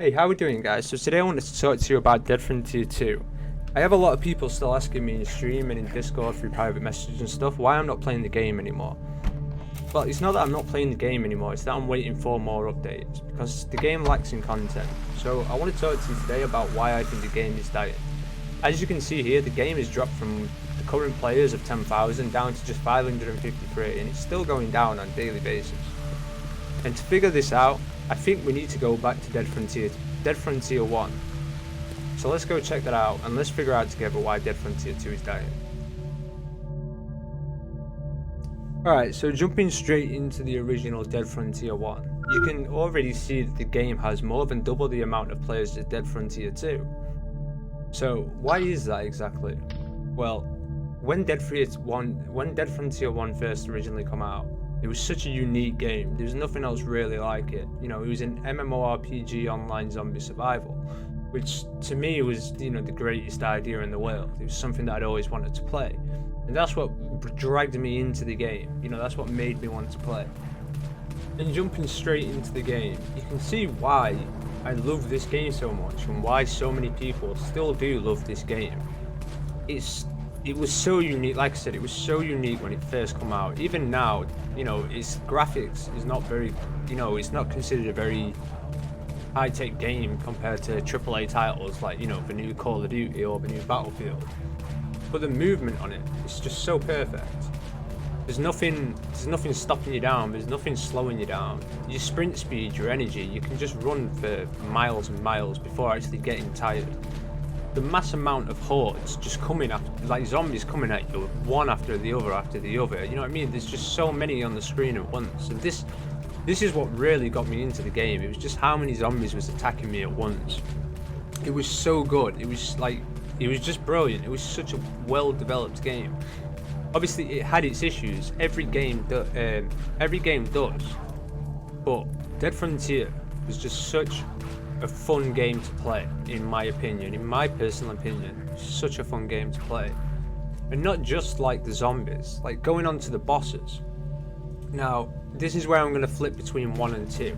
Hey, how we doing, guys? So today I wanted to talk to you about Dead Frontier 2. I have a lot of people still asking me in stream and in Discord through private messages and stuff why I'm not playing the game anymore. Well, it's not that I'm not playing the game anymore, it's that I'm waiting for more updates, because the game lacks in content. So I want to talk to you today about why I think the game is dying. As you can see here, the game has dropped from the current players of 10,000 down to just 553, and it's still going down on a daily basis. And to figure this out, I think we need to go back to Dead Frontier 1. So let's go check that out and let's figure out together why Dead Frontier 2 is dying. Alright, so jumping straight into the original Dead Frontier 1, you can already see that the game has more than double the amount of players as Dead Frontier 2. So why is that exactly? Well, when Dead Frontier 1 first originally came out, it was such a unique game. There's nothing else really like it. You know, it was an MMORPG online zombie survival, which to me was, the greatest idea in the world. It was something that I'd always wanted to play. And that's what dragged me into the game. That's what made me want to play. And jumping straight into the game, you can see why I love this game so much and why so many people still do love this game. It was so unique. Like I said, it was so unique when it first came out. Even now, its graphics is not very, it's not considered a very high-tech game compared to AAA titles like, the new Call of Duty or the new Battlefield. But the movement on it is just so perfect. There's nothing stopping you down. There's nothing slowing you down. Your sprint speed, your energy, you can just run for miles and miles before actually getting tired. The mass amount of hordes just coming after, like zombies coming at you, one after the other, you know what I mean? There's just so many on the screen at once. And this is what really got me into the game. It was just how many zombies was attacking me at once. It was so good. It was just brilliant. It was such a well-developed game. Obviously, it had its issues. Every game does. But Dead Frontier was just such a fun game to play, in my opinion. In my personal opinion, such a fun game to play. And not just like the zombies, like going on to the bosses. Now, this is where I'm going to flip between 1 and 2.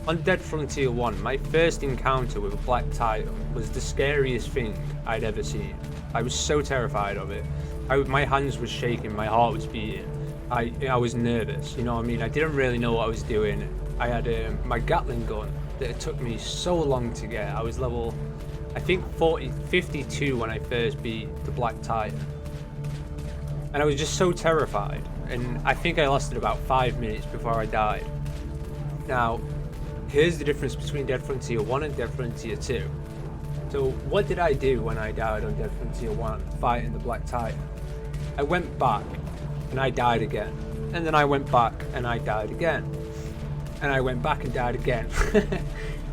On Dead Frontier 1, my first encounter with a Black Titan was the scariest thing I'd ever seen. I was so terrified of it. My hands were shaking, my heart was beating. I was nervous, you know what I mean? I didn't really know what I was doing. I had my Gatling gun that it took me so long to get. I was level, I think 52 when I first beat the Black Titan. And I was just so terrified. And I think I lasted about 5 minutes before I died. Now, here's the difference between Dead Frontier 1 and Dead Frontier 2. So what did I do when I died on Dead Frontier 1 fighting the Black Titan? I went back and I died again. And then I went back and I died again. And I went back and died again.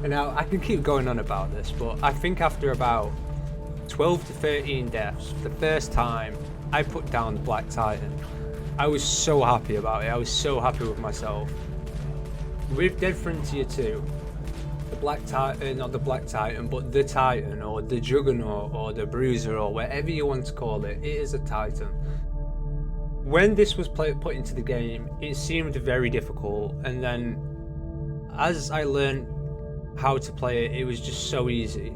And now I can keep going on about this, but I think after about 12 to 13 deaths, the first time I put down the Black Titan, I was so happy about it. I was so happy with myself. With Dead Frontier 2, the Black Titan, not the Black Titan, but the Titan, or the Juggernaut, or the Bruiser, or whatever you want to call it, it is a Titan. When this was put into the game, it seemed very difficult, and then as I learned how to play it, it was just so easy.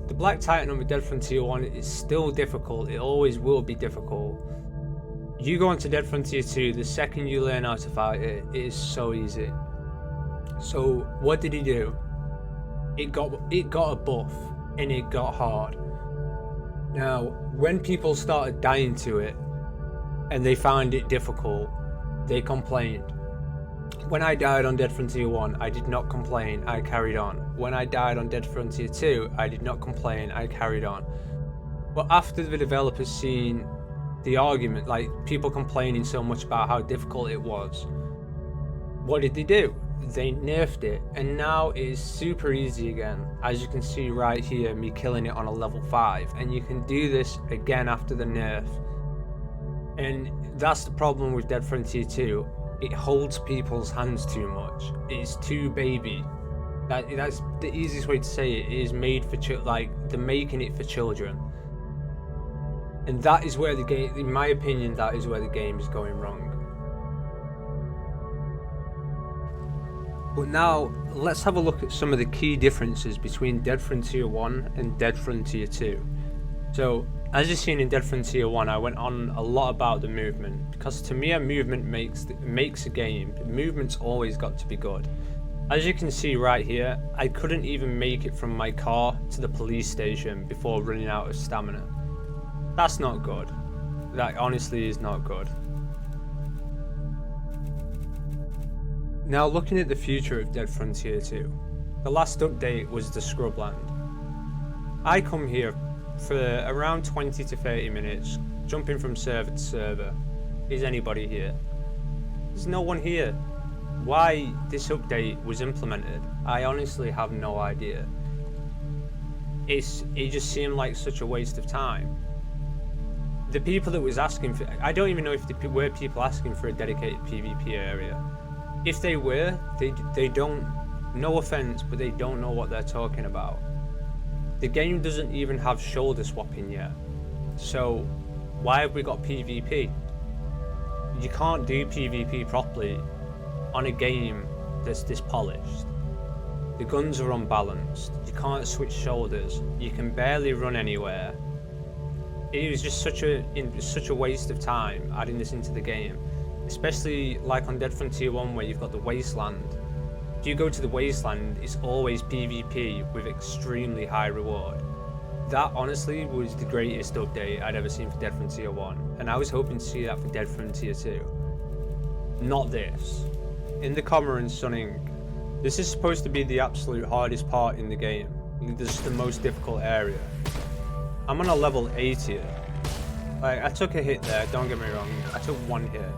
The Black Titan on the Dead Frontier 1 is still difficult, it always will be difficult. You go into Dead Frontier 2, the second you learn how to fight it, it is so easy. So what did he do? It got a buff and it got hard. Now, when people started dying to it and they found it difficult, they complained. When I died on Dead Frontier 1, I did not complain, I carried on. When I died on Dead Frontier 2, I did not complain, I carried on. But after the developers seen the argument, like people complaining so much about how difficult it was, what did they do? They nerfed it, and now it is super easy again. As you can see right here, me killing it on a level 5, and you can do this again after the nerf. And that's the problem with Dead Frontier 2. It holds people's hands too much. It's too baby. That's the easiest way to say it. It is made for they're making it for children. And that is where the game, in my opinion, that is where the game is going wrong. But now, let's have a look at some of the key differences between Dead Frontier 1 and Dead Frontier 2. So, as you've seen in Dead Frontier 1, I went on a lot about the movement, because to me a movement makes a game. The movement's always got to be good. As you can see right here, I couldn't even make it from my car to the police station before running out of stamina. That's not good. That honestly is not good. Now looking at the future of Dead Frontier 2, the last update was the Scrubland. I come here for around 20 to 30 minutes, jumping from server to server. Is anybody here? There's no one here. Why this update was implemented, I honestly have no idea. It just seemed like such a waste of time. The people that was asking for, I don't even know if there were people asking for a dedicated PvP area. If they were, they don't, no offense, but they don't know what they're talking about. The game doesn't even have shoulder swapping yet. So why have we got PvP? You can't do PvP properly on a game that's this polished. The guns are unbalanced. You can't switch shoulders. You can barely run anywhere. It was just such a waste of time adding this into the game. Especially like on Dead Frontier 1 where you've got the Wasteland. If you go to the Wasteland, it's always PvP with extremely high reward. That honestly was the greatest update I'd ever seen for Dead Frontier 1, and I was hoping to see that for Dead Frontier 2. Not this. In the Comma and Sunning, this is supposed to be the absolute hardest part in the game. This is the most difficult area. I'm on a level 8 here. Like, I took a hit there, don't get me wrong, I took one hit.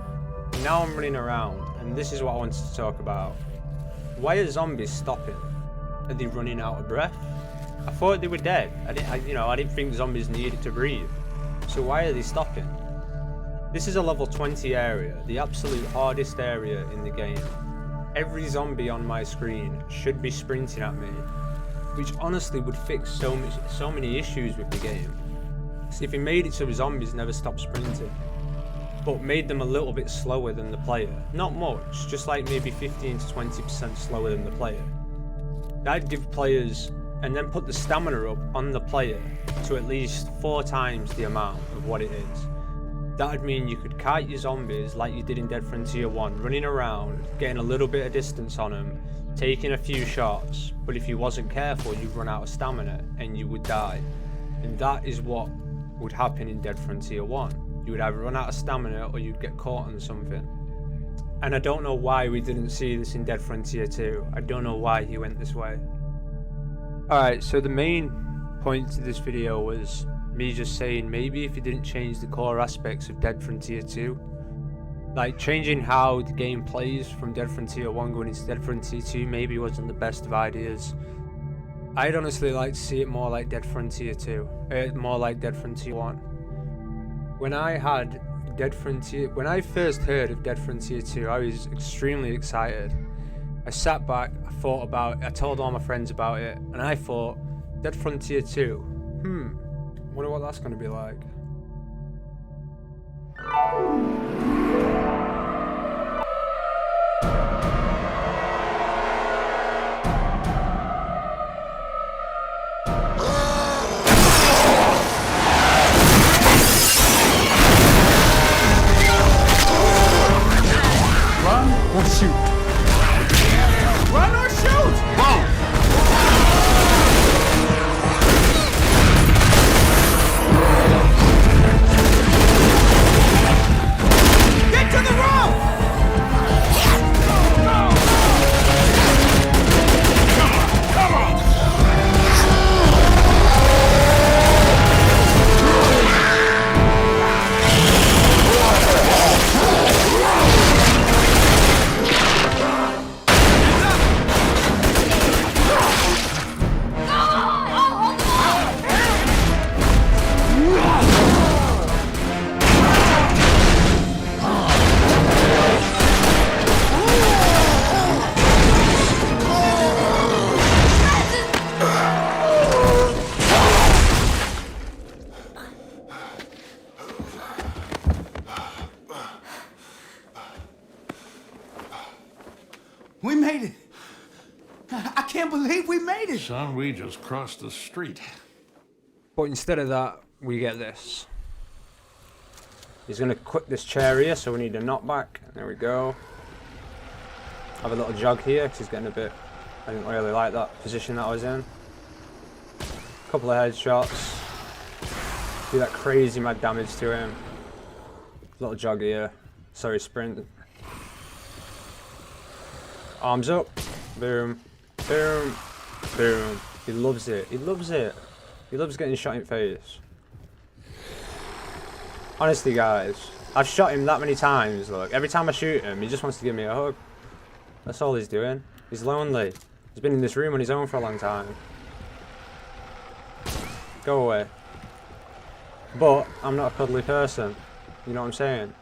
Now I'm running around, and this is what I wanted to talk about. Why are zombies stopping? Are they running out of breath? I thought they were dead. I didn't think zombies needed to breathe. So why are they stopping? This is a level 20 area, the absolute hardest area in the game. Every zombie on my screen should be sprinting at me, which honestly would fix so many issues with the game. So if you made it so zombies never stop sprinting, but made them a little bit slower than the player. Not much, just like maybe 15 to 20% slower than the player. That'd give players, and then put the stamina up on the player to at least 4 times the amount of what it is. That'd mean you could kite your zombies like you did in Dead Frontier 1, running around, getting a little bit of distance on them, taking a few shots, but if you wasn't careful you'd run out of stamina and you would die. And that is what would happen in Dead Frontier 1. You would either run out of stamina or you'd get caught on something. And I don't know why we didn't see this in Dead Frontier 2. I don't know why he went this way. Alright, so the main point to this video was me just saying maybe if you didn't change the core aspects of Dead Frontier 2, like changing how the game plays from Dead Frontier 1 going into Dead Frontier 2 maybe wasn't the best of ideas. I'd honestly like to see it more like Dead Frontier 2, more like Dead Frontier 1. When I first heard of Dead Frontier 2, I was extremely excited. I sat back, I told all my friends about it, and I thought, Dead Frontier 2, wonder what that's gonna be like. Or shoot. Run or shoot! Whoa! made it. Son, we just crossed the street. But instead of that, we get this. He's going to quit this chair here, so we need a knockback. There we go. Have a little jog here, because he's getting a bit... I didn't really like that position that I was in. Couple of headshots. Do that crazy mad damage to him. Little jog here. Sorry, sprint. Arms up. Boom. Boom. Boom. He loves it. He loves it. He loves getting shot in the face. Honestly, guys, I've shot him that many times. Look, every time I shoot him, he just wants to give me a hug. That's all he's doing. He's lonely. He's been in this room on his own for a long time. Go away. But I'm not a cuddly person. You know what I'm saying?